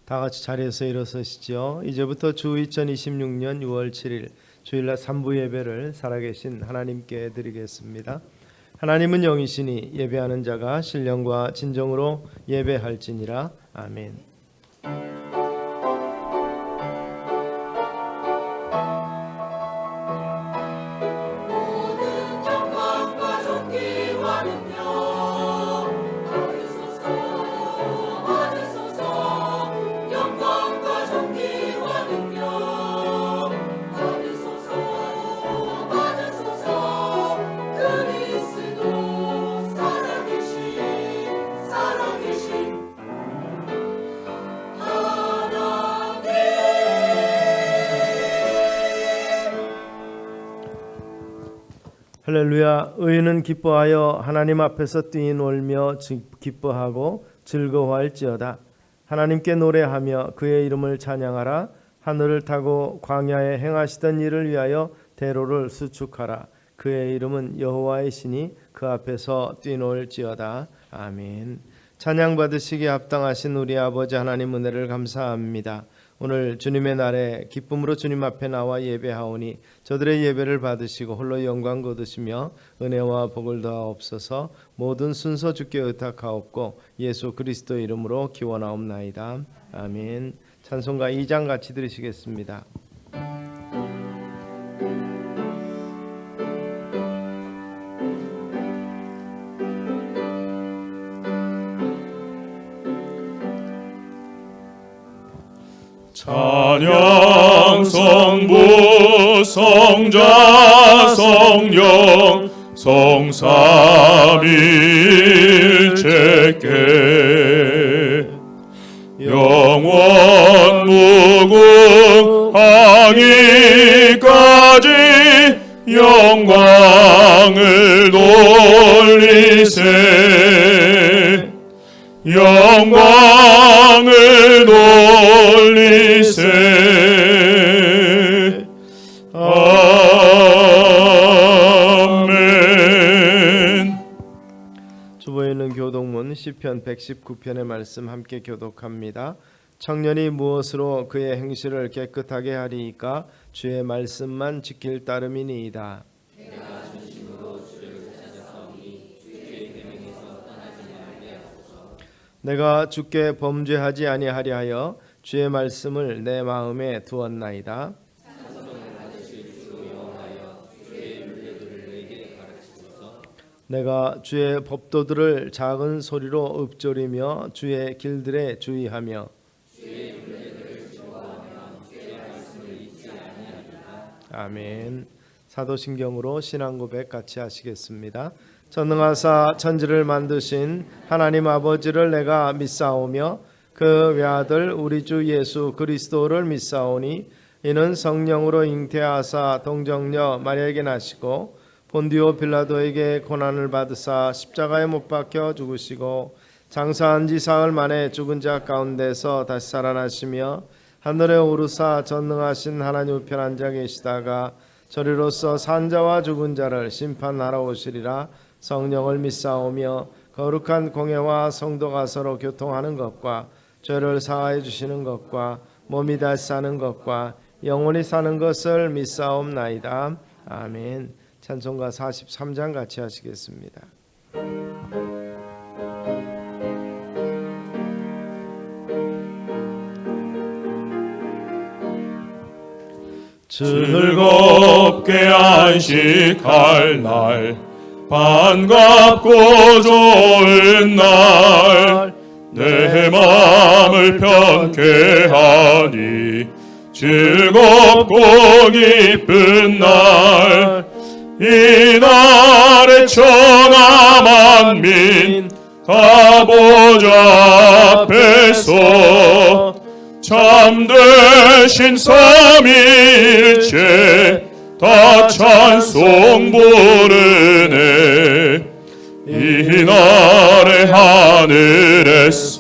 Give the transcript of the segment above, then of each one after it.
다 같이 자리에서 일어서시죠. 이제부터 주 2026년 6월 7일 주일날 3부 예배를 살아계신 하나님께 드리겠습니다. 하나님은 영이시니 예배하는 자가 신령과 진정으로 예배할지니라. 아멘. 할렐루야. 의인은 기뻐하여 하나님 앞에서 뛰놀며 기뻐하고 즐거워할지어다. 하나님께 노래하며 그의 이름을 찬양하라. 하늘을 타고 광야에 행하시던 일을 위하여 대로를 수축하라. 그의 이름은 여호와이시니 그 앞에서 뛰놀지어다. 아멘. 찬양 받으시기에 합당하신 우리 아버지 하나님 은혜를 감사합니다. 오늘 주님의 날에 기쁨으로 주님 앞에 나와 예배하오니 저들의 예배를 받으시고 홀로 영광 거두시며 은혜와 복을 더하옵소서. 모든 순서 주께 의탁하옵고 예수 그리스도 이름으로 기원하옵나이다. 아멘. 찬송가 2장 같이 들으시겠습니다. 찬양 성부 성자 성령 성삼일체께 영원 무궁하기까지 영광을 돌리세 영광을 돌리세. 아멘. 주보에 있는 교독문 시편 119편의 말씀 함께 교독합니다. 청년이 무엇으로 그의 행실을 깨끗하게 하리이까? 주의 말씀만 지킬 따름이니이다. 내가 주께 범죄하지 아니하려 하여 주의 말씀을 내 마음에 두었나이다. 내가 주의 법도들을 작은 소리로 읊조리며 주의 길들에 주의하며 아멘. 사도신경으로 신앙고백 같이 하시겠습니다. 전능하사 천지를 만드신 하나님 아버지를 내가 믿사오며 그 외아들 우리 주 예수 그리스도를 믿사오니 이는 성령으로 잉태하사 동정녀 마리아에게 나시고 본디오 빌라도에게 고난을 받으사 십자가에 못 박혀 죽으시고 장사한 지 사흘 만에 죽은 자 가운데서 다시 살아나시며 하늘에 오르사 전능하신 하나님 우편 앉아 계시다가 저리로서 산자와 죽은 자를 심판하러 오시리라. 성령을 믿사오며 거룩한 공예와 성도가 서로 교통하는 것과 죄를 사하여 주시는 것과 몸이 다시 사는 것과 영원히 사는 것을 믿사옵나이다. 아멘. 찬송가 43장 같이 하시겠습니다. 즐겁게 안식할 날 반갑고 좋은 날 내 마음을 편케 하니 즐겁고 기쁜 날 이 날에 천하 만민 다 보좌 앞에서 참되신 삼위일체 다 찬송 부르네. 이 날에 하늘에서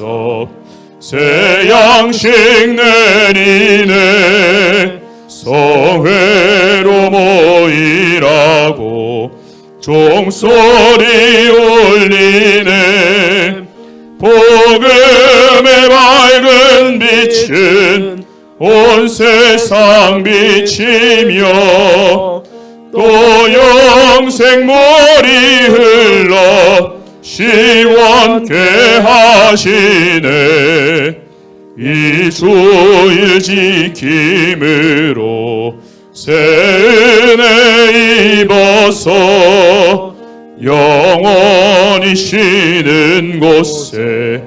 새 양식 내리네. 성회로 모이라고 종소리 울리네. 복음의 밝은 빛은 온 세상 비치며 또 영생물이 흘러 시원케 하시네. 이 주일 지킴으로 새 은혜 입어서 영원히 쉬는 곳에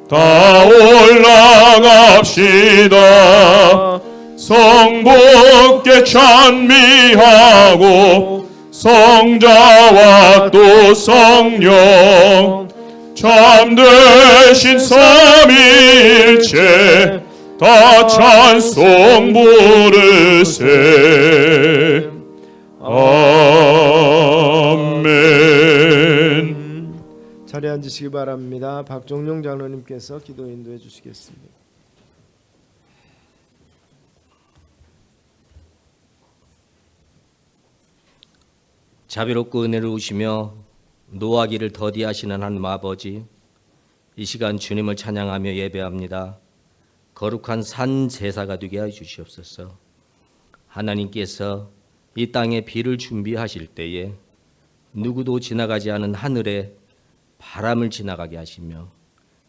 다 올라갑시다. 성부께 찬미하고 성자와 또 성령 참되신 삼위일체 다 찬송 부르세. 아멘. 자리에 앉으시기 바랍니다. 박종용 장로님께서 기도 인도해 주시겠습니다. 자비롭고 은혜로우시며 노하기를 더디하시는 하나님 아버지, 이 시간 주님을 찬양하며 예배합니다. 거룩한 산 제사가 되게 해 주시옵소서. 하나님께서 이 땅에 비를 준비하실 때에 누구도 지나가지 않은 하늘에 바람을 지나가게 하시며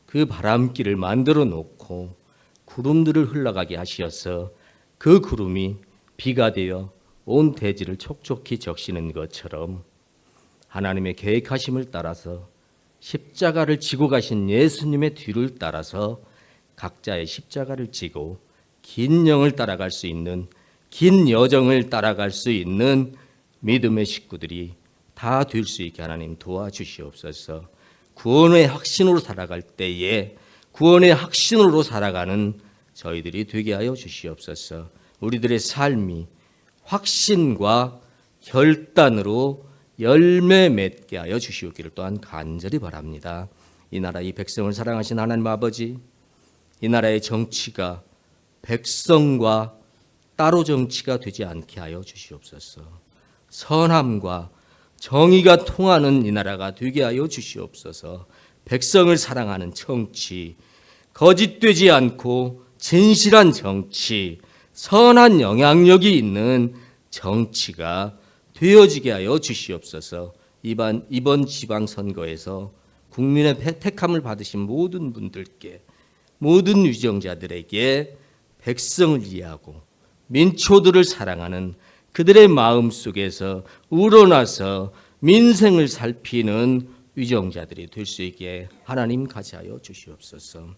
그 바람길을 만들어 놓고 구름들을 흘러가게 하시어서 그 구름이 비가 되어 온 대지를 촉촉히 적시는 것처럼 하나님의 계획하심을 따라서 십자가를 지고 가신 예수님의 뒤를 따라서 각자의 십자가를 지고 긴 영을 따라갈 수 있는, 긴 여정을 따라갈 수 있는 믿음의 식구들이 다 될 수 있게 하나님 도와주시옵소서. 구원의 확신으로 살아갈 때에 구원의 확신으로 살아가는 저희들이 되게 하여 주시옵소서. 우리들의 삶이 확신과 결단으로 열매 맺게 하여 주시옵기를 또한 간절히 바랍니다. 이 나라 이 백성을 사랑하신 하나님 아버지, 이 나라의 정치가 백성과 따로 정치가 되지 않게 하여 주시옵소서. 선함과 정의가 통하는 이 나라가 되게 하여 주시옵소서. 백성을 사랑하는 정치, 거짓되지 않고 진실한 정치, 선한 영향력이 있는 정치가 되어지게 하여 주시옵소서. 이번 지방선거에서 국민의 택함을 받으신 모든 분들께, 모든 유정자들에게 백성을 이해하고 민초들을 사랑하는 그들의 마음 속에서 우러나서 민생을 살피는 유정자들이 될 수 있게 하나님 같이하여 주시옵소서.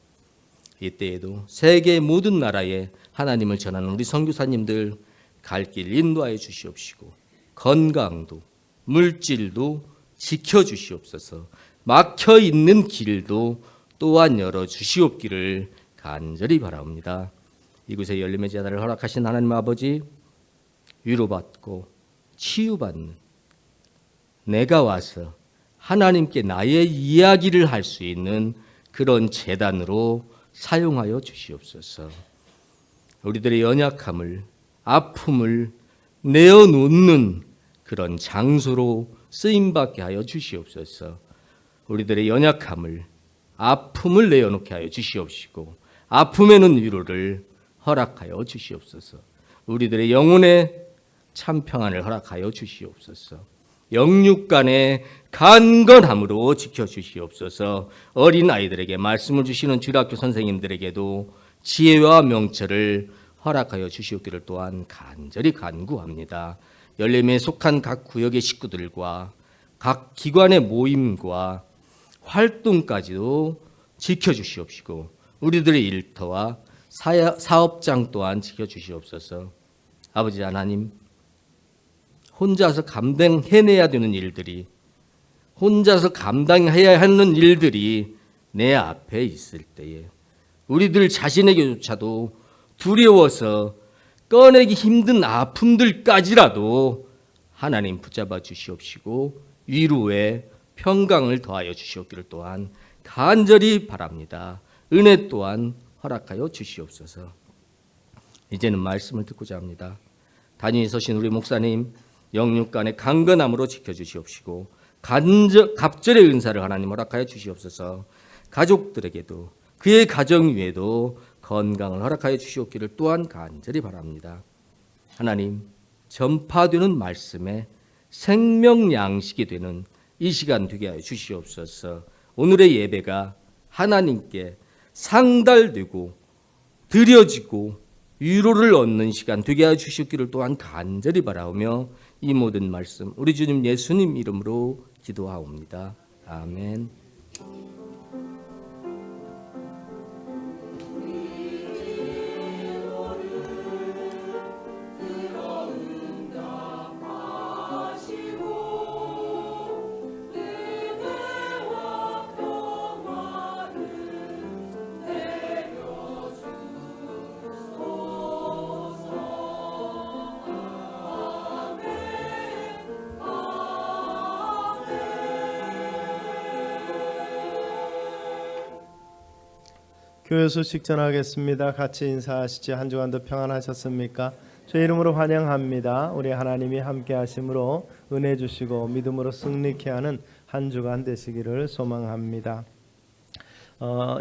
이때에도 세계 모든 나라에 하나님을 전하는 우리 선교사님들 갈 길 인도하여 주시옵시고 건강도 물질도 지켜주시옵소서. 막혀 있는 길도 또한 열어 주시옵기를 간절히 바랍니다. 이곳에 열림의 제단을 허락하신 하나님 아버지, 위로받고 치유받는 내가 와서 하나님께 나의 이야기를 할 수 있는 그런 제단으로 사용하여 주시옵소서. 우리들의 연약함을, 아픔을 내어놓는 그런 장소로 쓰임받게 하여 주시옵소서. 우리들의 연약함을, 아픔을 내어놓게 하여 주시옵시고 아픔에는 위로를 허락하여 주시옵소서. 우리들의 영혼의 참 평안을 허락하여 주시옵소서. 영육간의 간건함으로 지켜주시옵소서. 어린아이들에게 말씀을 주시는 주일학교 선생님들에게도 지혜와 명철을 허락하여 주시옵기를 또한 간절히 간구합니다. 열림에 속한 각 구역의 식구들과 각 기관의 모임과 활동까지도 지켜주시옵시고 우리들의 일터와 사업장 또한 지켜주시옵소서. 아버지 하나님, 혼자서 감당해내야 되는 일들이, 혼자서 감당해야 하는 일들이 내 앞에 있을 때에 우리들 자신에게조차도 두려워서 꺼내기 힘든 아픔들까지라도 하나님 붙잡아 주시옵시고 위로의 평강을 더하여 주시옵기를 또한 간절히 바랍니다. 은혜 또한 허락하여 주시옵소서. 이제는 말씀을 듣고자 합니다. 단위에 서신 우리 목사님 영육간의 강건함으로 지켜주시옵시고 갑절의 은사를 하나님 허락하여 주시옵소서. 가족들에게도 그의 가정 위에도 건강을 허락하여 주시옵기를 또한 간절히 바랍니다. 하나님, 전파되는 말씀에 생명 양식이 되는 이 시간 되게 하여 주시옵소서. 오늘의 예배가 하나님께 상달되고 드려지고 위로를 얻는 시간 되게 하여 주시기를 또한 간절히 바라오며 이 모든 말씀 우리 주님 예수님 이름으로 기도하옵니다. 아멘. 교회 소식 전하겠습니다. 같이 인사하시지. 한 주간도 평안하셨습니까? 제 이름으로 환영합니다. 우리 하나님이 함께 하심으로 은혜 주시고 믿음으로 승리케 하는 한 주간 되시기를 소망합니다.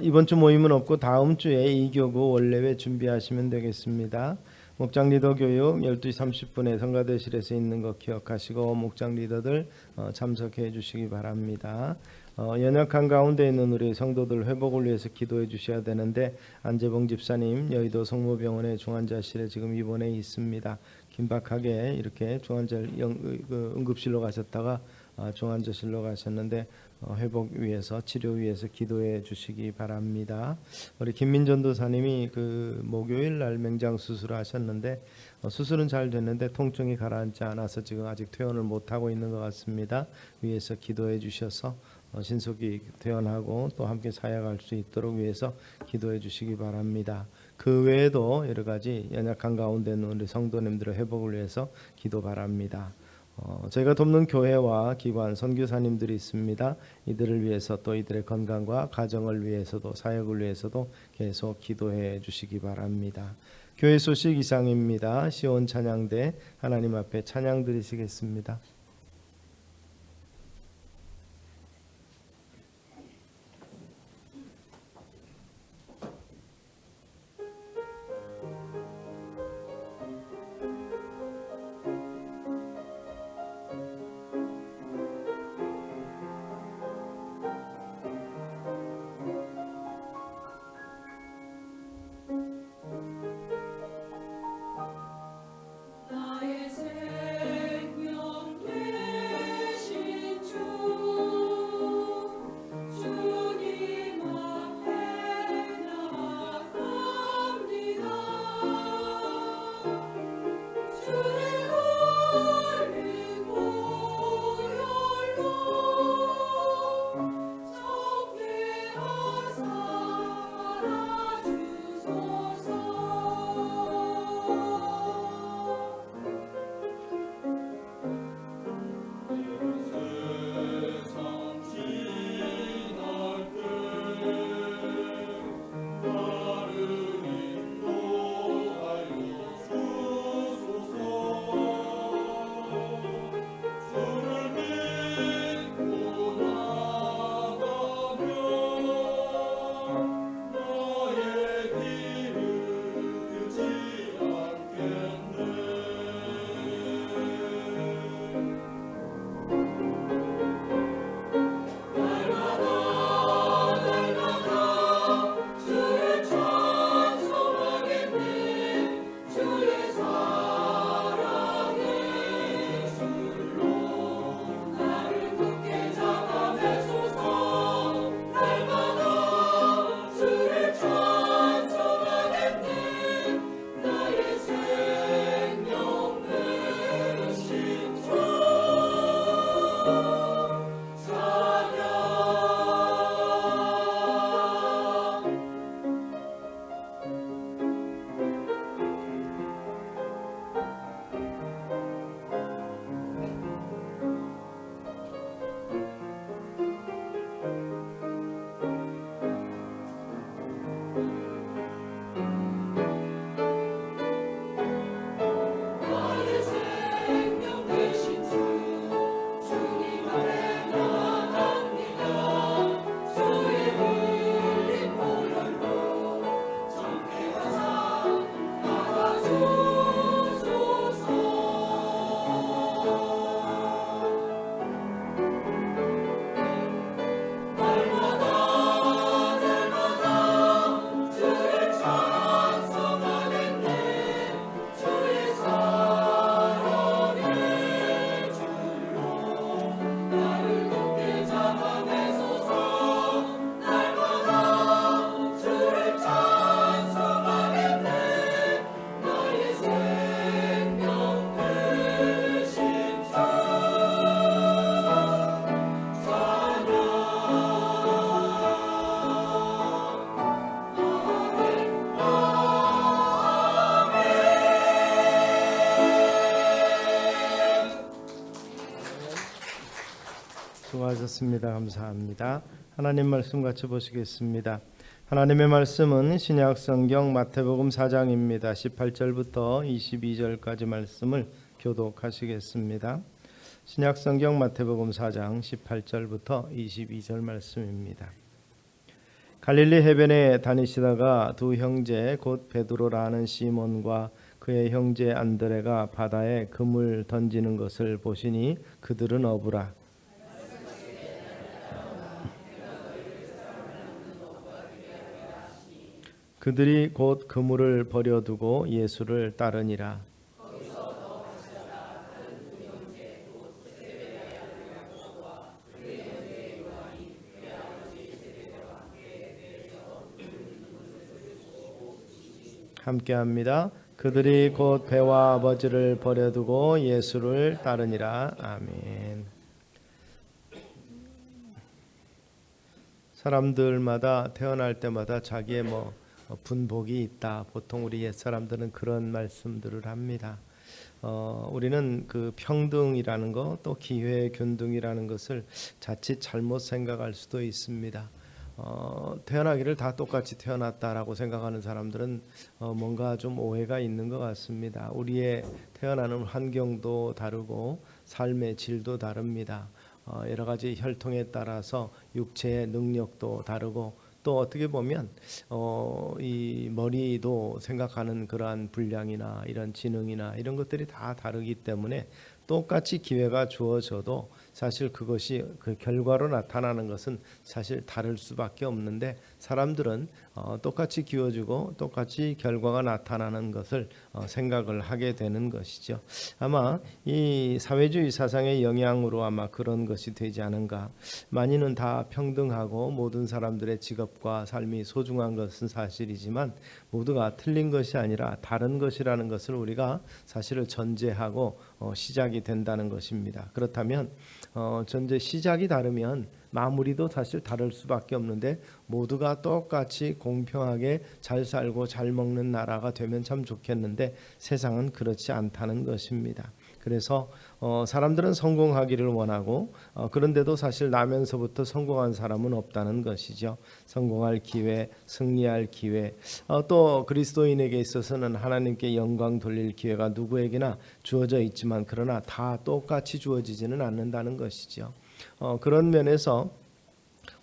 이번 주 모임은 없고 다음 주에 2교구 원래회 준비하시면 되겠습니다. 목장 리더 교육 12시 30분에 성가대실에서 있는 거 기억하시고 목장 리더들 참석해 주시기 바랍니다. 연약한 가운데 있는 우리 성도들 회복을 위해서 기도해 주셔야 되는데 안재봉 집사님 여의도 성모병원의 중환자실에 지금 입원해 있습니다. 긴박하게 이렇게 응급실로 가셨다가 중환자실로 가셨는데 회복 위해서 치료 위해서 기도해 주시기 바랍니다. 우리 김민전 도사님이 목요일 날 맹장 수술을 하셨는데 수술은 잘 됐는데 통증이 가라앉지 않아서 지금 아직 퇴원을 못 하고 있는 것 같습니다. 위해서 기도해 주셔서 신속히 퇴원하고 또 함께 사역할 수 있도록 위해서 기도해 주시기 바랍니다. 그 외에도 여러 가지 연약한 가운데 있는 우리 성도님들의 회복을 위해서 기도 바랍니다. 제가 돕는 교회와 기관 선교사님들이 있습니다. 이들을 위해서 또 이들의 건강과 가정을 위해서도 사역을 위해서도 계속 기도해 주시기 바랍니다. 교회 소식 이상입니다. 시온 찬양대 하나님 앞에 찬양 드리시겠습니다. 나의 생명 기도하시겠습니다. 감사합니다. 하나님 말씀 같이 보시겠습니다. 하나님의 말씀은 신약 성경 마태복음 4장입니다. 18절부터 22절까지 말씀을 교독하시겠습니다. 신약 성경 마태복음 4장 18절부터 22절 말씀입니다. 갈릴리 해변에 다니시다가 두 형제 곧 베드로라 하는 시몬과 그의 형제 안드레가 바다에 그물 던지는 것을 보시니 그들은 어부라. 그들이 곧 그물을 버려두고 예수를 따르니라. 함께합니다. 그들이 곧 배와 아버지를 버려두고 예수를 따르니라. 아멘. 사람들마다 태어날 때마다 자기의 분복이 있다. 보통 우리 옛 사람들은 그런 말씀들을 합니다. 우리는 그 평등이라는 것, 또 기회 균등이라는 것을 자칫 잘못 생각할 수도 있습니다. 태어나기를 다 똑같이 태어났다라고 생각하는 사람들은 뭔가 좀 오해가 있는 것 같습니다. 우리의 태어나는 환경도 다르고 삶의 질도 다릅니다. 여러 가지 혈통에 따라서 육체의 능력도 다르고 또 어떻게 보면 이 머리도 생각하는 그러한 분량이나 이런 지능이나 이런 것들이 다 다르기 때문에 똑같이 기회가 주어져도 사실 그것이 그 결과로 나타나는 것은 사실 다를 수밖에 없는데 사람들은 똑같이 기워주고 똑같이 결과가 나타나는 것을 생각을 하게 되는 것이죠. 아마 이 사회주의 사상의 영향으로 아마 그런 것이 되지 않은가. 많이는 다 평등하고 모든 사람들의 직업과 삶이 소중한 것은 사실이지만 모두가 틀린 것이 아니라 다른 것이라는 것을 우리가 사실을 전제하고 시작이 된다는 것입니다. 그렇다면 전제 시작이 다르면 마무리도 사실 다를 수밖에 없는데 모두가 똑같이 공평하게 잘 살고 잘 먹는 나라가 되면 참 좋겠는데 세상은 그렇지 않다는 것입니다. 그래서 사람들은 성공하기를 원하고 그런데도 사실 나면서부터 성공한 사람은 없다는 것이죠. 성공할 기회, 승리할 기회, 또 그리스도인에게 있어서는 하나님께 영광 돌릴 기회가 누구에게나 주어져 있지만 그러나 다 똑같이 주어지지는 않는다는 것이죠. 그런 면에서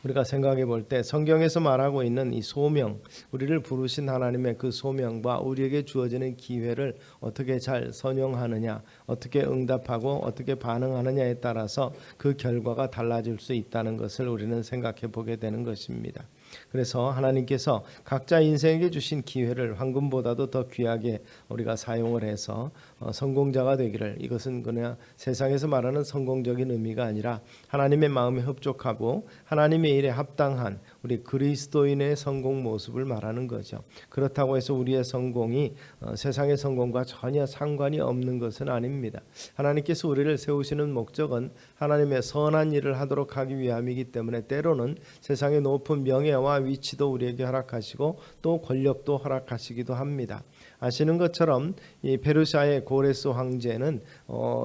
우리가 생각해 볼 때 성경에서 말하고 있는 이 소명, 우리를 부르신 하나님의 그 소명과 우리에게 주어지는 기회를 어떻게 잘 선용하느냐, 어떻게 응답하고 어떻게 반응하느냐에 따라서 그 결과가 달라질 수 있다는 것을 우리는 생각해 보게 되는 것입니다. 그래서 하나님께서 각자 인생에게 주신 기회를 황금보다도 더 귀하게 우리가 사용을 해서 성공자가 되기를, 이것은 그냥 세상에서 말하는 성공적인 의미가 아니라 하나님의 마음에 흡족하고 하나님의 일에 합당한 우리 그리스도인의 성공 모습을 말하는 거죠. 그렇다고 해서 우리의 성공이 세상의 성공과 전혀 상관이 없는 것은 아닙니다. 하나님께서 우리를 세우시는 목적은 하나님의 선한 일을 하도록 하기 위함이기 때문에 때로는 세상의 높은 명예와 위치도 우리에게 허락하시고 또 권력도 허락하시기도 합니다. 아시는 것처럼 이 페르시아의 고레스 황제는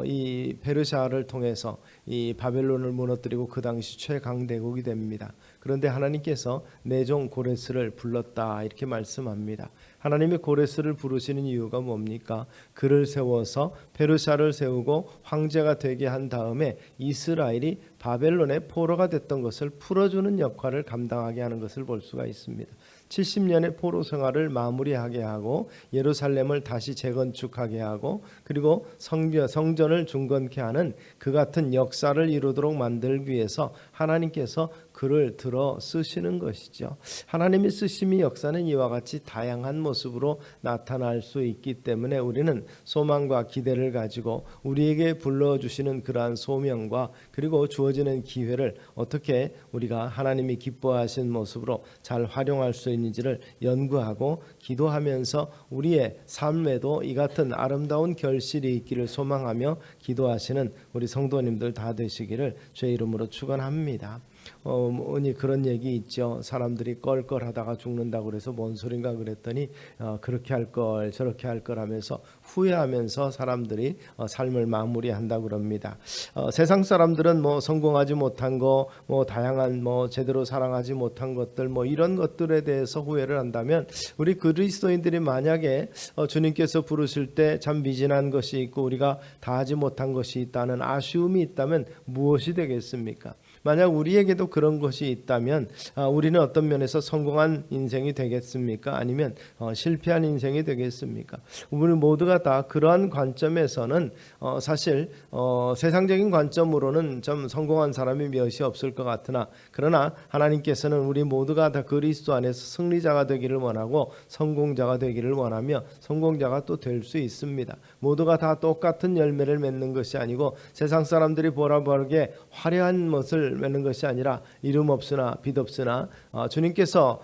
이 페르시아를 통해서 이 바벨론을 무너뜨리고 그 당시 최강대국이 됩니다. 그런데 하나님께서 내 종 고레스를 불렀다 이렇게 말씀합니다. 하나님이 고레스를 부르시는 이유가 뭡니까? 그를 세워서 페르시아를 세우고 황제가 되게 한 다음에 이스라엘이 바벨론의 포로가 됐던 것을 풀어주는 역할을 감당하게 하는 것을 볼 수가 있습니다. 70년의 포로 생활을 마무리하게 하고 예루살렘을 다시 재건축하게 하고 그리고 성전을 중건케 하는 그 같은 역사를 이루도록 만들기 위해서 하나님께서 그를 들어 쓰시는 것이죠. 하나님이 쓰심이 역사는 이와 같이 다양한 모습으로 나타날 수 있기 때문에 우리는 소망과 기대를 가지고 우리에게 불러주시는 그러한 소명과 그리고 주어지는 기회를 어떻게 우리가 하나님이 기뻐하신 모습으로 잘 활용할 수 있는지를 연구하고 기도하면서 우리의 삶에도 이 같은 아름다운 결실이 있기를 소망하며 기도하시는 우리 성도님들 다 되시기를 주의 이름으로 축원합니다. 어머니 그런 얘기 있죠. 사람들이 껄껄하다가 죽는다고 그래서 뭔 소린가 그랬더니 그렇게 할 걸 저렇게 할 걸 하면서 후회하면서 사람들이 삶을 마무리한다 그럽니다. 세상 사람들은 뭐 성공하지 못한 거, 뭐 다양한 뭐 제대로 사랑하지 못한 것들, 뭐 이런 것들에 대해서 후회를 한다면 우리 그리스도인들이 만약에 주님께서 부르실 때 참 미진한 것이 있고 우리가 다하지 못한 것이 있다는 아쉬움이 있다면 무엇이 되겠습니까? 만약 우리에게도 그런 것이 있다면 우리는 어떤 면에서 성공한 인생이 되겠습니까? 아니면 실패한 인생이 되겠습니까? 우리 모두가 다 그러한 관점에서는 사실 세상적인 관점으로는 좀 성공한 사람이 몇이 없을 것 같으나 그러나 하나님께서는 우리 모두가 다 그리스도 안에서 승리자가 되기를 원하고 성공자가 되기를 원하며 성공자가 또 될 수 있습니다. 모두가 다 똑같은 열매를 맺는 것이 아니고 세상 사람들이 보라보게 화려한 것을 맺는 것이 아니라 이름 없으나 빛 없으나 주님께서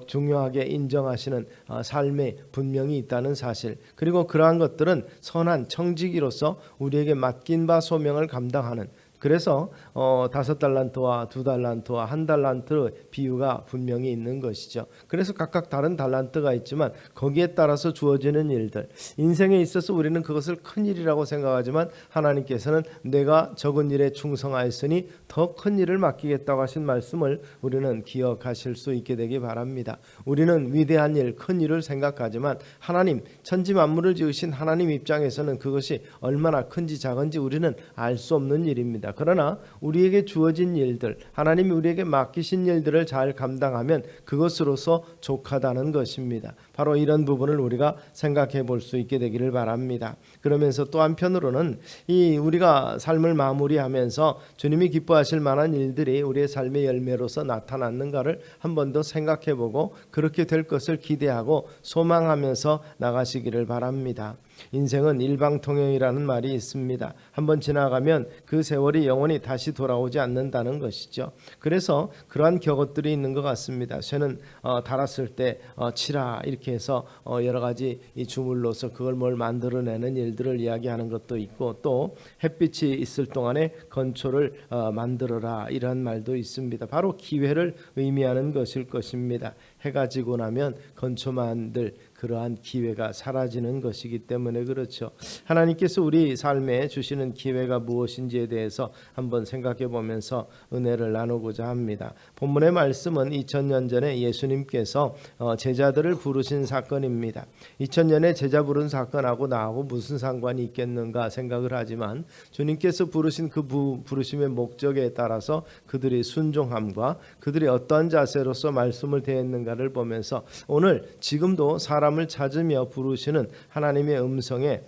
중요하게 인정하시는 삶이 분명히 있다는 사실, 그리고 그러한 것들은 선한 청지기로서 우리에게 맡긴 바 소명을 감당하는, 그래서 5달란트와 2달란트와 1달란트 비유가 분명히 있는 것이죠. 그래서 각각 다른 달란트가 있지만 거기에 따라서 주어지는 일들, 인생에 있어서 우리는 그것을 큰 일이라고 생각하지만 하나님께서는 내가 적은 일에 충성하였으니 더 큰 일을 맡기겠다고 하신 말씀을 우리는 기억하실 수 있게 되기 바랍니다. 우리는 위대한 일, 큰 일을 생각하지만 하나님, 천지 만물을 지으신 하나님 입장에서는 그것이 얼마나 큰지 작은지 우리는 알 수 없는 일입니다. 그러나 우리에게 주어진 일들, 하나님이 우리에게 맡기신 일들을 잘 감당하면 그것으로서 족하다는 것입니다. 바로 이런 부분을 우리가 생각해 볼 수 있게 되기를 바랍니다. 그러면서 또 한편으로는 이 우리가 삶을 마무리하면서 주님이 기뻐하실 만한 일들이 우리의 삶의 열매로서 나타났는가를 한 번 더 생각해 보고 그렇게 될 것을 기대하고 소망하면서 나가시기를 바랍니다. 인생은 일방통행이라는 말이 있습니다. 한번 지나가면 그 세월이 영원히 다시 돌아오지 않는다는 것이죠. 그래서 그러한 격언들이 있는 것 같습니다. 쇠는 달았을 때 치라 이렇게 해서 여러 가지 이 주물로서 그걸 뭘 만들어내는 일들을 이야기하는 것도 있고, 또 햇빛이 있을 동안에 건초를 만들어라 이런 말도 있습니다. 바로 기회를 의미하는 것일 것입니다. 해가 지고 나면 건초 만들 그러한 기회가 사라지는 것이기 때문에 그렇죠. 하나님께서 우리 삶에 주시는 기회가 무엇인지에 대해서 한번 생각해 보면서 은혜를 나누고자 합니다. 본문의 말씀은 2000년 전에 예수님께서 제자들을 부르신 사건입니다. 2000년에 제자 부른 사건하고 나하고 무슨 상관이 있겠는가 생각을 하지만 주님께서 부르신 그 부르심의 목적에 따라서 그들의 순종함과 그들이 어떠한 자세로서 말씀을 대했는가를 보면서 오늘 지금도 사람을 찾으며 부르시는 하나님의 음성에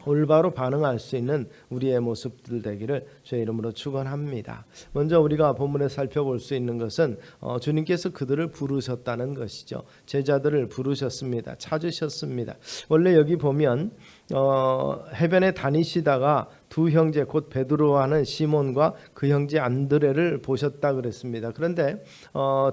올바로 반응할 수 있는 우리의 모습들 되기를 주의 이름으로 축원합니다. 먼저 우리가 본문에 살펴볼 수 있는 것은 주님께서 그들을 부르셨다는 것이죠. 제자들을 부르셨습니다. 찾으셨습니다. 원래 여기 보면 해변에 다니시다가 두 형제 곧 베드로와는 시몬과 그 형제 안드레를 보셨다 그랬습니다. 그런데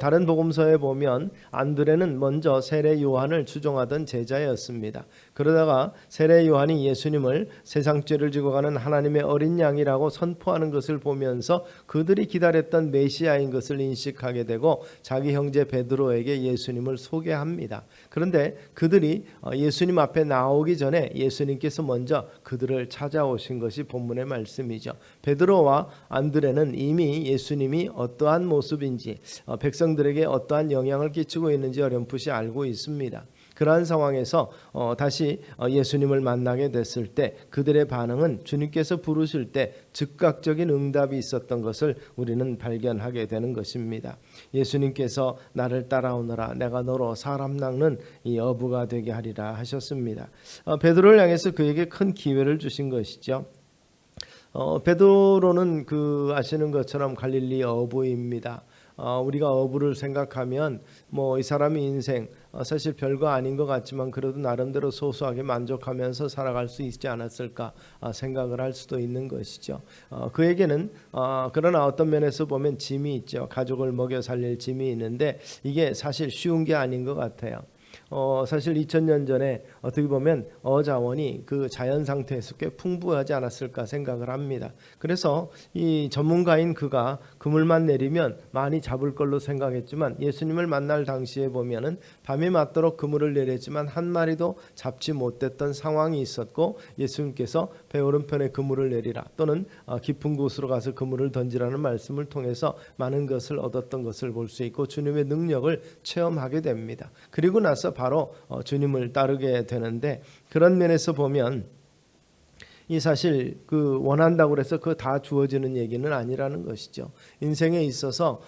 다른 복음서에 보면 안드레는 먼저 세례 요한을 추종하던 제자였습니다. 그러다가 세례 요한이 예수님을 세상 죄를 지고 가는 하나님의 어린 양이라고 선포하는 것을 보면서 그들이 기다렸던 메시아인 것을 인식하게 되고 자기 형제 베드로에게 예수님을 소개합니다. 그런데 그들이 예수님 앞에 나오기 전에 예수님께서 먼저 그들을 찾아오신 것이 본문의 말씀이죠. 베드로와 안드레는 이미 예수님이 어떠한 모습인지 백성들에게 어떠한 영향을 끼치고 있는지 어렴풋이 알고 있습니다. 그러한 상황에서 다시 예수님을 만나게 됐을 때 그들의 반응은 주님께서 부르실 때 즉각적인 응답이 있었던 것을 우리는 발견하게 되는 것입니다. 예수님께서 나를 따라오너라 내가 너로 사람 낚는 이 어부가 되게 하리라 하셨습니다. 베드로를 향해서 그에게 큰 기회를 주신 것이죠. 베드로는 아시는 것처럼 갈릴리 어부입니다. 우리가 어부를 생각하면 이 사람의 인생 사실 별거 아닌 것 같지만 그래도 나름대로 소소하게 만족하면서 살아갈 수 있지 않았을까 생각을 할 수도 있는 것이죠. 그에게는 그러나 어떤 면에서 보면 짐이 있죠. 가족을 먹여 살릴 짐이 있는데 이게 사실 쉬운 게 아닌 것 같아요. 사실 2000년 전에 어떻게 보면 어자원이 그 자연 상태에서 꽤 풍부하지 않았을까 생각을 합니다. 그래서 이 전문가인 그가 그물만 내리면 많이 잡을 걸로 생각했지만 예수님을 만날 당시에 보면은 밤이 맞도록 그물을 내렸지만 한 마리도 잡지 못했던 상황이 있었고, 예수님께서 배 오른편에 그물을 내리라 또는 깊은 곳으로 가서 그물을 던지라는 말씀을 통해서 많은 것을 얻었던 것을 볼 수 있고 주님의 능력을 체험하게 됩니다. 그리고 나서 바로 주님을 따르게 되는데, 그런 면에서 보면 이 사실 그 원한다고 해서 그 다 주어지는 얘기는 아니라는 것이죠. 인생에 있어서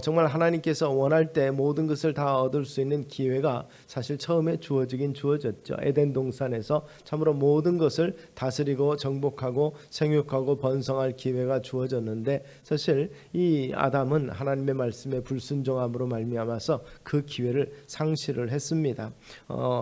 정말 하나님께서 원할 때 모든 것을 다 얻을 수 있는 기회가 사실 처음에 주어지긴 주어졌죠. 에덴 동산에서 참으로 모든 것을 다스리고 정복하고 생육하고 번성할 기회가 주어졌는데, 사실 이 아담은 하나님의 말씀에 불순종함으로 말미암아서 그 기회를 상실을 했습니다.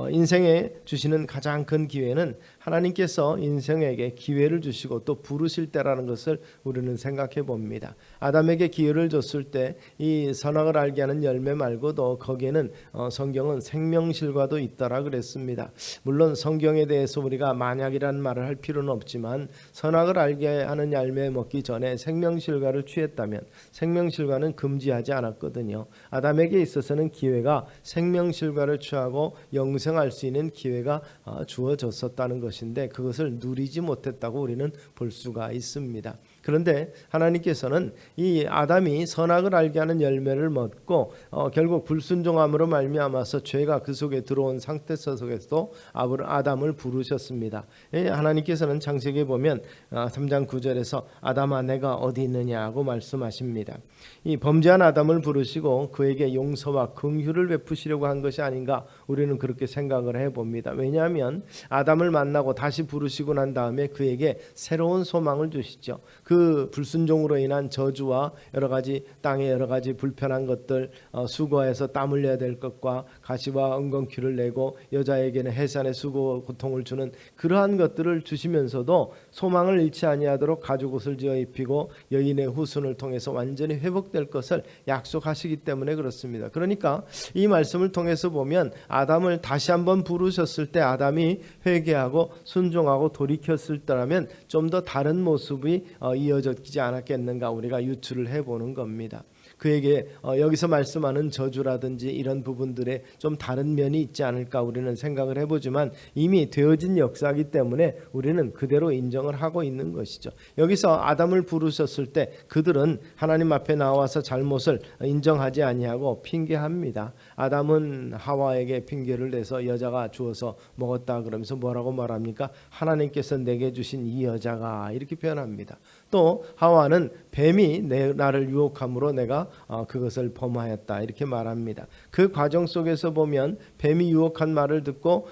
인생에 주시는 가장 큰 기회는 하나님께서 인생에게 기회를 주시고 또 부르실 때라는 것을 우리는 생각해 봅니다. 아담에게 기회를 줬을 때 이 선악을 알게 하는 열매 말고도 거기에는 성경은 생명실과도 있더라 그랬습니다. 물론 성경에 대해서 우리가 만약이라는 말을 할 필요는 없지만 선악을 알게 하는 열매 먹기 전에 생명실과를 취했다면 생명실과는 금지하지 않았거든요. 아담에게 있어서는 기회가 생명실과를 취하고 영생할 수 있는 기회가 주어졌었다는 것인데 그것을 누리지 못했다고 우리는 볼 수가 있습니다. 그런데 하나님께서는 이 아담이 선악을 알게 하는 열매를 먹고 결국 불순종함으로 말미암아서 죄가 그 속에 들어온 상태 속에서도 아담을 부르셨습니다. 하나님께서는 창세기에 보면 3장 9절에서 아담아 내가 어디 있느냐고 말씀하십니다. 이 범죄한 아담을 부르시고 그에게 용서와 긍휼을 베푸시려고 한 것이 아닌가 우리는 그렇게 생각을 해봅니다. 왜냐하면 아담을 만나고 다시 부르시고 난 다음에 그에게 새로운 소망을 주시죠. 그 불순종으로 인한 저주와 여러 가지 땅의 여러 가지 불편한 것들, 수고해서 땀 흘려야 될 것과 가시와 엉겅퀴를 내고 여자에게는 해산의 수고 고통을 주는 그러한 것들을 주시면서도 소망을 잃지 아니하도록 가죽옷을 지어 입히고 여인의 후손을 통해서 완전히 회복될 것을 약속하시기 때문에 그렇습니다. 그러니까 이 말씀을 통해서 보면 아담을 다시 한번 부르셨을 때 아담이 회개하고 순종하고 돌이켰을 때라면 좀 더 다른 모습이 이어졌지 않았겠는가 우리가 유추를 해보는 겁니다. 그에게 여기서 말씀하는 저주라든지 이런 부분들에 좀 다른 면이 있지 않을까 우리는 생각을 해보지만 이미 되어진 역사이기 때문에 우리는 그대로 인정을 하고 있는 것이죠. 여기서 아담을 부르셨을 때 그들은 하나님 앞에 나와서 잘못을 인정하지 아니하고 핑계합니다. 아담은 하와에게 핑계를 내서 여자가 주어서 먹었다 그러면서 뭐라고 말합니까? 하나님께서 내게 주신 이 여자가 이렇게 표현합니다. 또 하와는 뱀이 나를 유혹함으로 내가 그것을 범하였다 이렇게 말합니다. 그 과정 속에서 보면 뱀이 유혹한 말을 듣고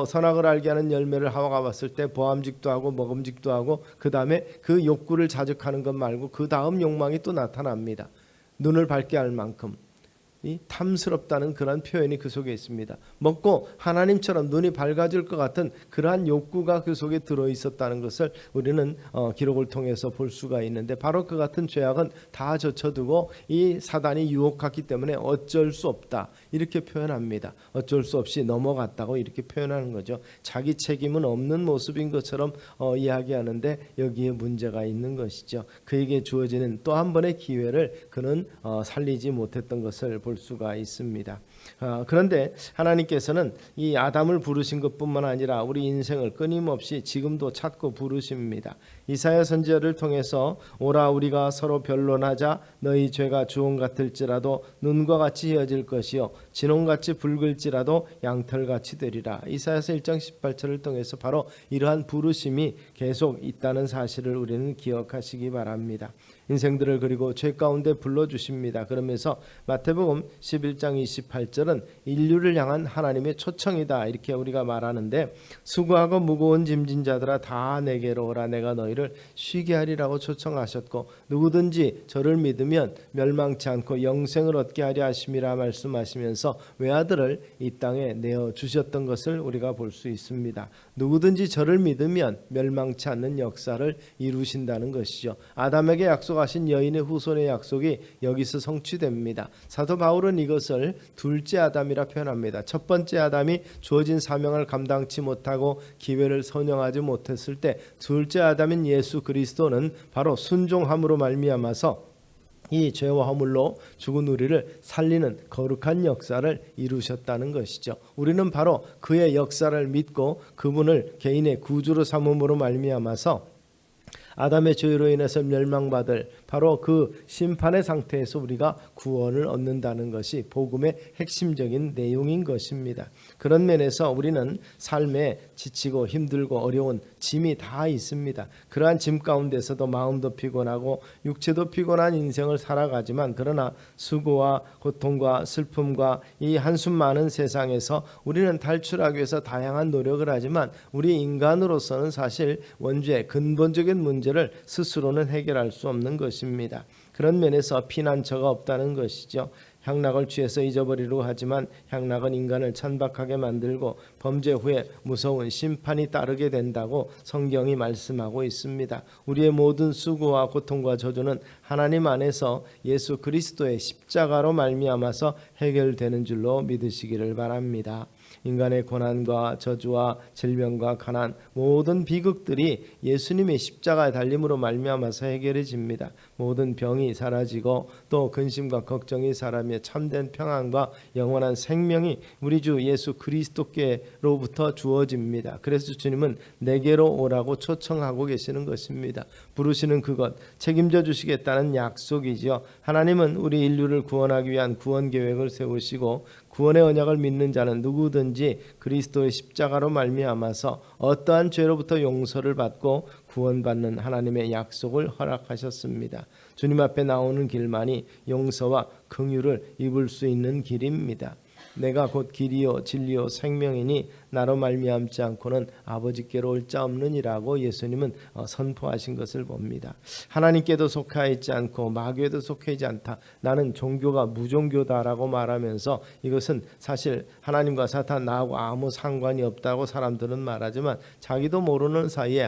선악을 알게 하는 열매를 하와가 봤을 때 보암직도 하고 먹음직도 하고 그 다음에 그 욕구를 자극하는 것 말고 그 다음 욕망이 또 나타납니다. 눈을 밝게 할 만큼 이 탐스럽다는 그러한 표현이 그 속에 있습니다. 먹고 하나님처럼 눈이 밝아질 것 같은 그러한 욕구가 그 속에 들어있었다는 것을 우리는 기록을 통해서 볼 수가 있는데 바로 그 같은 죄악은 다 젖혀두고 이 사단이 유혹했기 때문에 어쩔 수 없다 이렇게 표현합니다. 어쩔 수 없이 넘어갔다고 이렇게 표현하는 거죠. 자기 책임은 없는 모습인 것처럼 이야기하는데 여기에 문제가 있는 것이죠. 그에게 주어지는 또 한 번의 기회를 그는 살리지 못했던 것을 볼 수가 있습니다. 그런데 하나님께서는 이 아담을 부르신 것뿐만 아니라 우리 인생을 끊임없이 지금도 찾고 부르십니다. 이사야 선지자를 통해서 오라 우리가 서로 변론하자 너희 죄가 주홍 같을지라도 눈과 같이 헤어질 것이요 진홍같이 붉을지라도 양털같이 되리라. 이사야서 1장 18절을 통해서 바로 이러한 부르심이 계속 있다는 사실을 우리는 기억하시기 바랍니다. 인생들을 그리고 죄 가운데 불러주십니다. 그러면서 마태복음 11장 28절은 인류를 향한 하나님의 초청이다 이렇게 우리가 말하는데 수고하고 무거운 짐진 자들아 다 내게로 오라 내가 너희를 쉬게 하리라고 초청하셨고 누구든지 저를 믿으면 멸망치 않고 영생을 얻게 하려 하심이라 말씀하시면서 외아들을 이 땅에 내어주셨던 것을 우리가 볼 수 있습니다. 누구든지 저를 믿으면 멸망치 않는 역사를 이루신다는 것이죠. 아담에게 약속하신 여인의 후손의 약속이 여기서 성취됩니다. 사도 바울은 이것을 둘째 아담이라 표현합니다. 첫 번째 아담이 주어진 사명을 감당치 못하고 기회를 선용하지 못했을 때 둘째 아담인 예수 그리스도는 바로 순종함으로 말미암아서 이 죄와 허물로 죽은 우리를 살리는 거룩한 역사를 이루셨다는 것이죠. 우리는 바로 그의 역사를 믿고 그분을 개인의 구주로 삼음으로 말미암아서 아담의 죄로 인해서 멸망받을 바로 그 심판의 상태에서 우리가 구원을 얻는다는 것이 복음의 핵심적인 내용인 것입니다. 그런 면에서 우리는 삶에 지치고 힘들고 어려운 짐이 다 있습니다. 그러한 짐 가운데서도 마음도 피곤하고 육체도 피곤한 인생을 살아가지만 그러나 수고와 고통과 슬픔과 이 한숨 많은 세상에서 우리는 탈출하기 위해서 다양한 노력을 하지만 우리 인간으로서는 사실 원죄의 근본적인 문제를 스스로는 해결할 수 없는 것입니다. 그런 면에서 피난처가 없다는 것이죠. 향락을 취해서 잊어버리려고 하지만 향락은 인간을 천박하게 만들고 범죄 후에 무서운 심판이 따르게 된다고 성경이 말씀하고 있습니다. 우리의 모든 수고와 고통과 저주는 하나님 안에서 예수 그리스도의 십자가로 말미암아서 해결되는 줄로 믿으시기를 바랍니다. 인간의 고난과 저주와 질병과 가난 모든 비극들이 예수님의 십자가의 달림으로 말미암아서 해결해집니다. 모든 병이 사라지고 또 근심과 걱정이 사라며 참된 평안과 영원한 생명이 우리 주 예수 그리스도께로부터 주어집니다. 그래서 주님은 내게로 오라고 초청하고 계시는 것입니다. 부르시는 그것 책임져 주시겠다는 약속이죠. 하나님은 우리 인류를 구원하기 위한 구원 계획을 세우시고 구원의 언약을 믿는 자는 누구든지 그리스도의 십자가로 말미암아서 어떠한 죄로부터 용서를 받고 구원받는 하나님의 약속을 허락하셨습니다. 주님 앞에 나오는 길만이 용서와 긍휼을 입을 수 있는 길입니다. 내가 곧 길이요 진리요 생명이니 나로 말미암지 않고는 아버지께로 올 자 없느니라고 예수님은 선포하신 것을 봅니다. 하나님께도 속해 있지 않고 마귀에도 속해 있지 않다. 나는 종교가 무종교다라고 말하면서 이것은 사실 하나님과 사탄 나하고 아무 상관이 없다고 사람들은 말하지만 자기도 모르는 사이에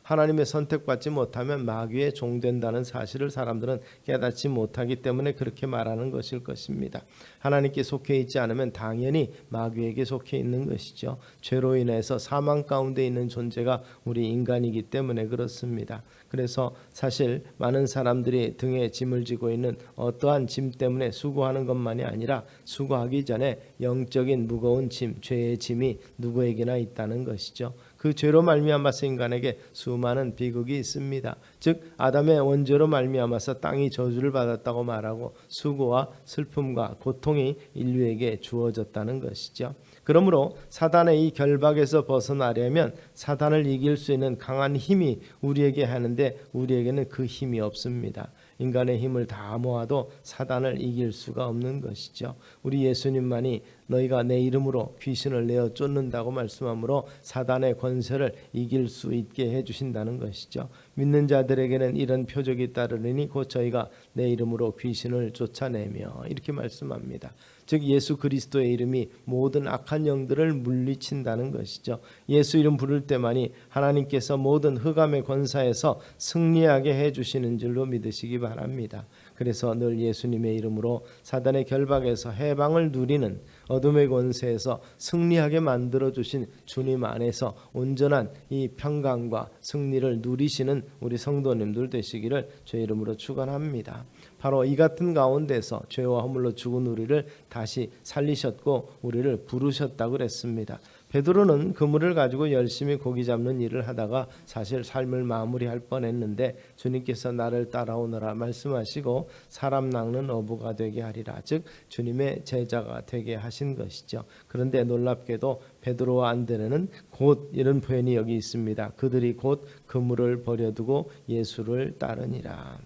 하나님의 선택받지 못하면 마귀의 종된다는 사실을 사람들은 깨닫지 못하기 때문에 그렇게 말하는 것일 것입니다. 하나님께 속해 있지 않으면 당연히 마귀에게 속해 있는 것이죠. 죄로 인해서 사망 가운데 있는 존재가 우리 인간이기 때문에 그렇습니다. 그래서 사실 많은 사람들이 등에 짐을 지고 있는 어떠한 짐 때문에 수고하는 것만이 아니라 수고하기 전에 영적인 무거운 짐, 죄의 짐이 누구에게나 있다는 것이죠. 그 죄로 말미암아서 인간에게 수많은 비극이 있습니다. 즉 아담의 원죄로 말미암아서 땅이 저주를 받았다고 말하고 수고와 슬픔과 고통이 인류에게 주어졌다는 것이죠. 그러므로 사단의 이 결박에서 벗어나려면 사단을 이길 수 있는 강한 힘이 우리에게 하는데 우리에게는 그 힘이 없습니다. 인간의 힘을 다 모아도 사단을 이길 수가 없는 것이죠. 우리 예수님만이 너희가 내 이름으로 귀신을 내어 쫓는다고 말씀하므로 사단의 권세를 이길 수 있게 해주신다는 것이죠. 믿는 자들에게는 이런 표적이 따르리니 곧 저희가 내 이름으로 귀신을 쫓아내며 이렇게 말씀합니다. 즉 예수 그리스도의 이름이 모든 악한 영들을 물리친다는 것이죠. 예수 이름 부를 때만이 하나님께서 모든 흑암의 권사에서 승리하게 해주시는 줄로 믿으시기 바랍니다. 그래서 늘 예수님의 이름으로 사단의 결박에서 해방을 누리는 어둠의 권세에서 승리하게 만들어주신 주님 안에서 온전한 이 평강과 승리를 누리시는 우리 성도님들 되시기를 주의 이름으로 축원합니다. 바로 이 같은 가운데서 죄와 허물로 죽은 우리를 다시 살리셨고 우리를 부르셨다고 그랬습니다. 베드로는 그물을 가지고 열심히 고기 잡는 일을 하다가 사실 삶을 마무리할 뻔했는데 주님께서 나를 따라오너라 말씀하시고 사람 낚는 어부가 되게 하리라. 즉 주님의 제자가 되게 하신 것이죠. 그런데 놀랍게도 베드로와 안드레는 곧 이런 표현이 여기 있습니다. 그들이 곧 그물을 버려두고 예수를 따르니라.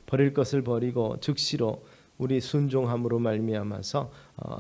버릴 것을 버리고 즉시로 우리 순종함으로 말미암아서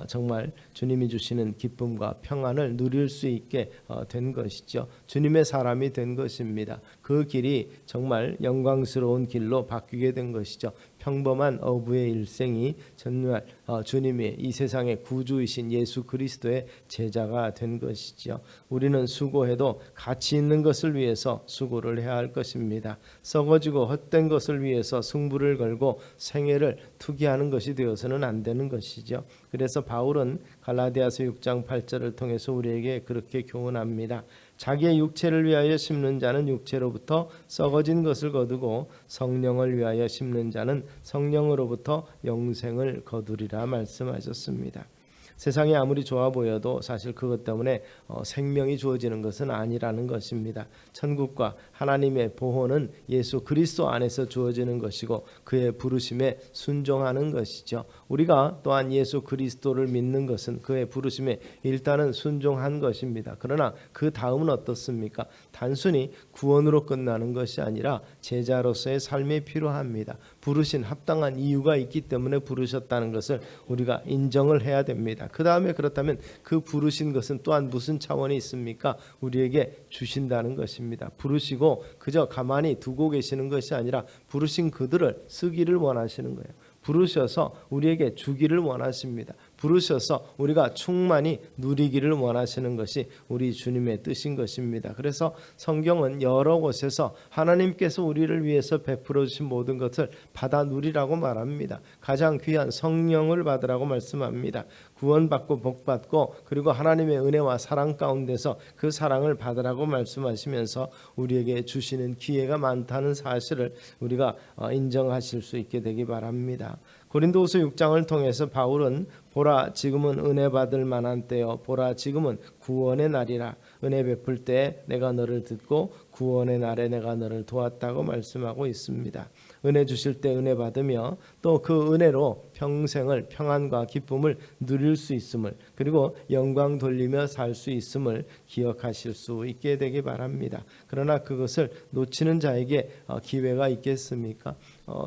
정말 주님이 주시는 기쁨과 평안을 누릴 수 있게 된 것이죠. 주님의 사람이 된 것입니다. 그 길이 정말 영광스러운 길로 바뀌게 된 것이죠. 평범한 어부의 일생이 정말 주님이 이 세상의 구주이신 예수 그리스도의 제자가 된 것이죠. 우리는 수고해도 가치 있는 것을 위해서 수고를 해야 할 것입니다. 썩어지고 헛된 것을 위해서 승부를 걸고 생애를 투기하는 것이 되어서는 안 되는 것이죠. 그래서 바울은 갈라디아서 6장 8절을 통해서 우리에게 그렇게 교훈합니다. 자기의 육체를 위하여 심는 자는 육체로부터 썩어진 것을 거두고 성령을 위하여 심는 자는 성령으로부터 영생을 거두리라 말씀하셨습니다. 세상이 아무리 좋아 보여도 사실 그것 때문에 생명이 주어지는 것은 아니라는 것입니다. 천국과 하나님의 보호는 예수 그리스도 안에서 주어지는 것이고 그의 부르심에 순종하는 것이죠. 우리가 또한 예수 그리스도를 믿는 것은 그의 부르심에 일단은 순종한 것입니다. 그러나 그 다음은 어떻습니까? 단순히 구원으로 끝나는 것이 아니라 제자로서의 삶이 필요합니다. 부르신 합당한 이유가 있기 때문에 부르셨다는 것을 우리가 인정을 해야 됩니다. 그 다음에 그렇다면 그 부르신 것은 또한 무슨 차원이 있습니까? 우리에게 주신다는 것입니다. 부르시고 그저 가만히 두고 계시는 것이 아니라 부르신 그들을 쓰기를 원하시는 거예요. 부르셔서 우리에게 주기를 원하십니다. 부르셔서 우리가 충만히 누리기를 원하시는 것이 우리 주님의 뜻인 것입니다. 그래서 성경은 여러 곳에서 하나님께서 우리를 위해서 베풀어 주신 모든 것을 받아 누리라고 말합니다. 가장 귀한 성령을 받으라고 말씀합니다. 구원받고 복받고 그리고 하나님의 은혜와 사랑 가운데서 그 사랑을 받으라고 말씀하시면서 우리에게 주시는 기회가 많다는 사실을 우리가 인정하실 수 있게 되기 바랍니다. 고린도후서 6장을 통해서 바울은 보라 지금은 은혜 받을 만한 때요 보라 지금은 구원의 날이라 은혜 베풀 때에 내가 너를 듣고 구원의 날에 내가 너를 도왔다고 말씀하고 있습니다. 은혜 주실 때 은혜 받으며 또 그 은혜로 평생을 평안과 기쁨을 누릴 수 있음을 그리고 영광 돌리며 살 수 있음을 기억하실 수 있게 되기 바랍니다. 그러나 그것을 놓치는 자에게 기회가 있겠습니까?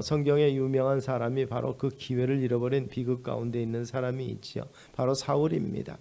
성경에 유명한 사람이 바로 그 기회를 잃어버린 비극 가운데 있는 사람이 있지요. 바로 사울입니다.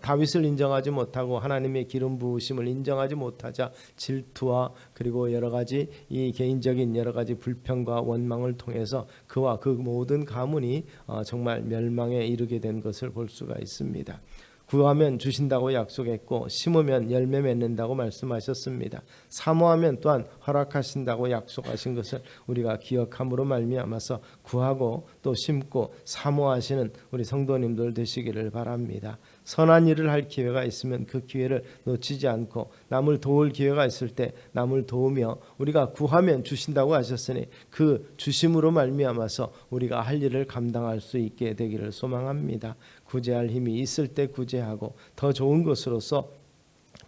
다윗을 인정하지 못하고 하나님의 기름 부으심을 인정하지 못하자 질투와 그리고 여러 가지 이 개인적인 여러 가지 불평과 원망을 통해서 그와 그 모든 가문이 정말 멸망에 이르게 된 것을 볼 수가 있습니다. 구하면 주신다고 약속했고 심으면 열매 맺는다고 말씀하셨습니다. 사모하면 또한 허락하신다고 약속하신 것을 우리가 기억함으로 말미암아서 구하고 또 심고 사모하시는 우리 성도님들 되시기를 바랍니다. 선한 일을 할 기회가 있으면 그 기회를 놓치지 않고 남을 도울 기회가 있을 때 남을 도우며 우리가 구하면 주신다고 하셨으니 그 주심으로 말미암아서 우리가 할 일을 감당할 수 있게 되기를 소망합니다. 구제할 힘이 있을 때 구제하고 더 좋은 것으로서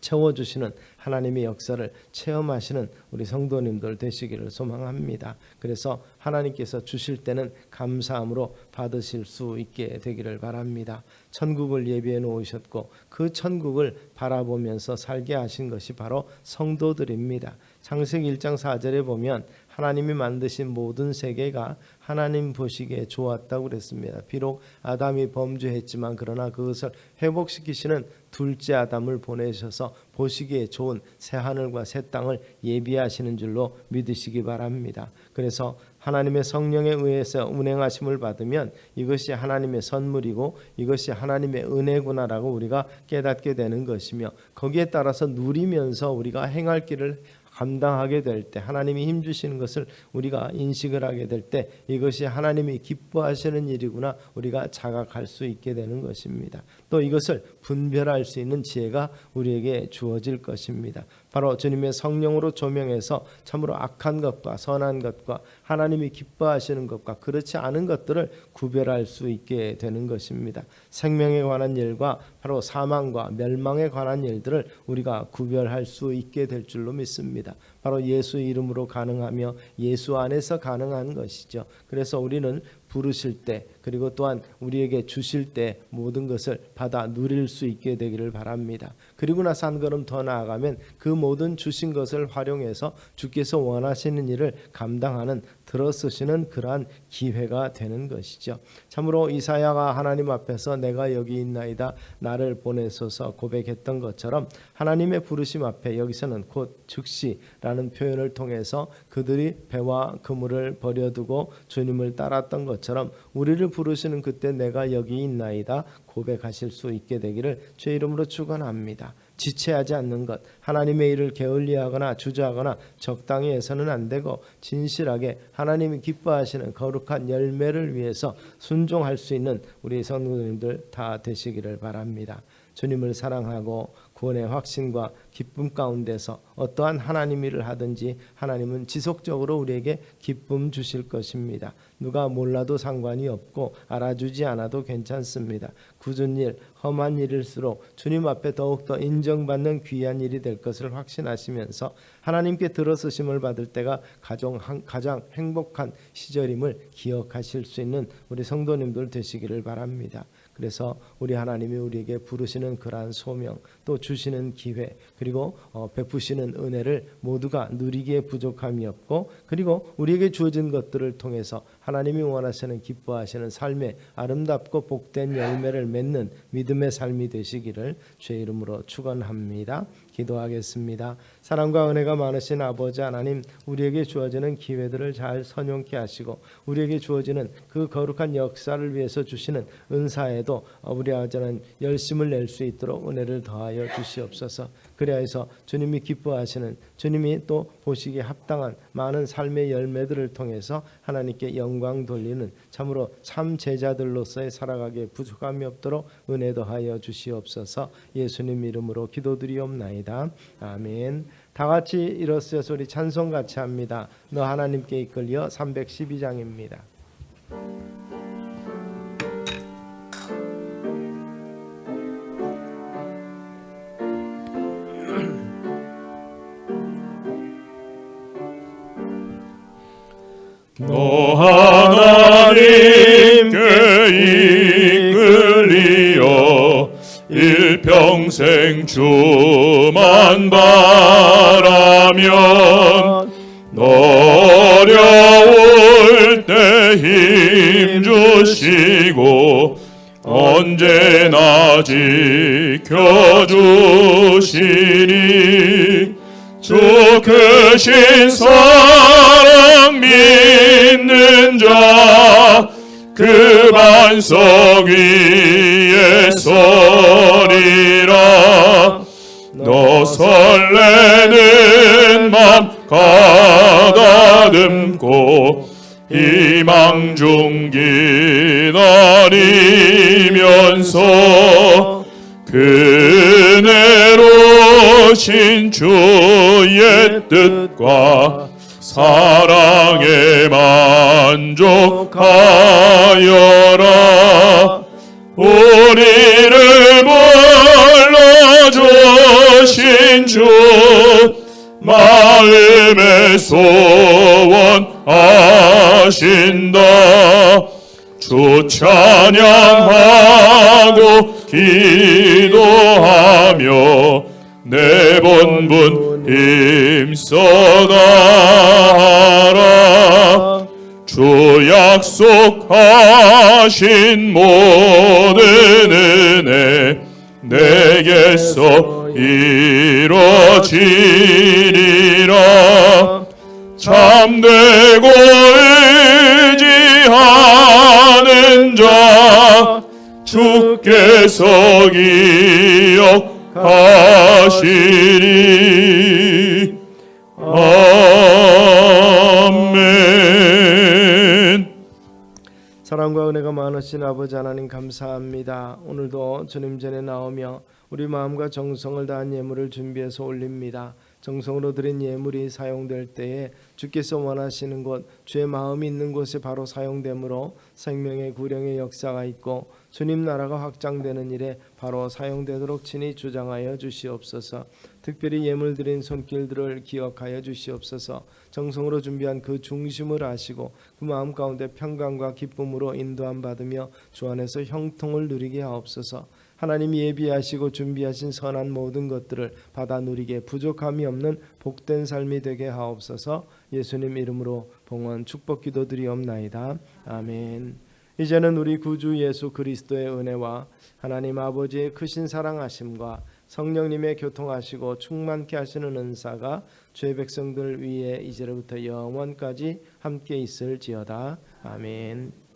채워주시는 하나님의 역사를 체험하시는 우리 성도님들 되시기를 소망합니다. 그래서 하나님께서 주실 때는 감사함으로 받으실 수 있게 되기를 바랍니다. 천국을 예비해 놓으셨고 그 천국을 바라보면서 살게 하신 것이 바로 성도들입니다. 창세기 1장 4절에 보면 하나님이 만드신 모든 세계가 하나님 보시기에 좋았다고 그랬습니다. 비록 아담이 범죄했지만 그러나 그것을 회복시키시는 둘째 아담을 보내셔서 보시기에 좋은 새 하늘과 새 땅을 예비하시는 줄로 믿으시기 바랍니다. 그래서 하나님의 성령에 의해서 운행하심을 받으면 이것이 하나님의 선물이고 이것이 하나님의 은혜구나라고 우리가 깨닫게 되는 것이며 거기에 따라서 누리면서 우리가 행할 길을 감당하게 될 때 하나님이 힘주시는 것을 우리가 인식을 하게 될 때 이것이 하나님이 기뻐하시는 일이구나 우리가 자각할 수 있게 되는 것입니다. 또 이것을 분별할 수 있는 지혜가 우리에게 주어질 것입니다. 바로 주님의 성령으로 조명해서 참으로 악한 것과 선한 것과 하나님이 기뻐하시는 것과 그렇지 않은 것들을 구별할 수 있게 되는 것입니다. 생명에 관한 일과 바로 사망과 멸망에 관한 일들을 우리가 구별할 수 있게 될 줄로 믿습니다. 바로 예수 이름으로 가능하며 예수 안에서 가능한 것이죠. 그래서 우리는 부르실 때 그리고 또한 우리에게 주실 때 모든 것을 받아 누릴 수 있게 되기를 바랍니다. 그리고 나서 한 걸음 더 나아가면 그 모든 주신 것을 활용해서 주께서 원하시는 일을 감당하는 들어쓰시는 그러한 기회가 되는 것이죠. 참으로 이사야가 하나님 앞에서 내가 여기 있나이다 나를 보내소서 고백했던 것처럼 하나님의 부르심 앞에 여기서는 곧 즉시라는 표현을 통해서 그들이 배와 그물을 버려두고 주님을 따랐던 것처럼 우리를 부르시는 그때 내가 여기 있나이다 고백하실 수 있게 되기를 주의 이름으로 축원합니다. 지체하지 않는 것, 하나님의 일을 게을리하거나 주저하거나 적당히 해서는 안 되고 진실하게 하나님이 기뻐하시는 거룩한 열매를 위해서 순종할 수 있는 우리 성도님들 다 되시기를 바랍니다. 주님을 사랑하고 구원의 확신과 기쁨 가운데서 어떠한 하나님 일을 하든지 하나님은 지속적으로 우리에게 기쁨 주실 것입니다. 누가 몰라도 상관이 없고 알아주지 않아도 괜찮습니다. 굳은 일, 험한 일일수록 주님 앞에 더욱더 인정받는 귀한 일이 될 것을 확신하시면서 하나님께 들어서심을 받을 때가 가장 행복한 시절임을 기억하실 수 있는 우리 성도님들 되시기를 바랍니다. 그래서 우리 하나님이 우리에게 부르시는 그러한 소명, 또 주시는 기회, 그리고 베푸시는 은혜를 모두가 누리기에 부족함이 없고, 그리고 우리에게 주어진 것들을 통해서 하나님이 원하시는 기뻐하시는 삶의 아름답고 복된 열매를 맺는 믿음의 삶이 되시기를 주의 이름으로 축원합니다. 기도하겠습니다. 사랑과 은혜가 많으신 아버지 하나님, 우리에게 주어지는 기회들을 잘 선용케 하시고 우리에게 주어지는 그 거룩한 역사를 위해서 주시는 은사에도 우리 아버지는 열심을 낼 수 있도록 은혜를 더하여 주시옵소서. 그리하여서 주님이 기뻐하시는, 주님이 또 보시기에 합당한 많은 삶의 열매들을 통해서 하나님께 영광 돌리는 참으로 참 제자들로서의 살아가기에 부족함이 없도록 은혜 더하여 주시옵소서. 예수님 이름으로 기도드리옵나이다. 아멘. 다 같이 일어서서 우리 찬송 같이 합니다. 너 하나님께 이끌려 312장입니다. 너 하나님께 이끌리어 일평생 주만 바라면 어려울 때 힘 주시고 언제나 지켜주시니 주 크신 사랑 믿는 자 그 반석 위에 서리라. 너 설레는 맘 가다듬고 희망 중 기다리면서 그네로신 주의 뜻과 사랑에 만족하여라. 우리를 불러주신 주 마음에 소원하신다. 주 찬양하고 기도하며 내 본분 힘써가라. 주 약속하신 모든 은혜 내게서 이루어지리라. 참되고 의지하는 자 주께서 기억하시리. 아멘. 사랑과 은혜가 많으신 아버지 하나님 감사합니다. 오늘도 주님 전에 나오며 우리 마음과 정성을 다한 예물을 준비해서 올립니다. 정성으로 드린 예물이 사용될 때에 주께서 원하시는 곳, 주의 마음이 있는 곳에 바로 사용되므로 생명의 구령의 역사가 있고 주님 나라가 확장되는 일에 바로 사용되도록 친히 주장하여 주시옵소서. 특별히 예물 드린 손길들을 기억하여 주시옵소서. 정성으로 준비한 그 중심을 아시고 그 마음 가운데 평강과 기쁨으로 인도함 받으며 주 안에서 형통을 누리게 하옵소서. 하나님이 예비하시고 준비하신 선한 모든 것들을 받아 누리게 부족함이 없는 복된 삶이 되게 하옵소서. 예수님 이름으로 봉헌 축복 기도드리옵나이다. 아멘. 이제는 우리 구주 예수 그리스도의 은혜와 하나님 아버지의 크신 사랑하심과 성령님의 교통하시고 충만케 하시는 은사가 주의 백성들 위에 이제로부터 영원까지 함께 있을지어다. 아멘.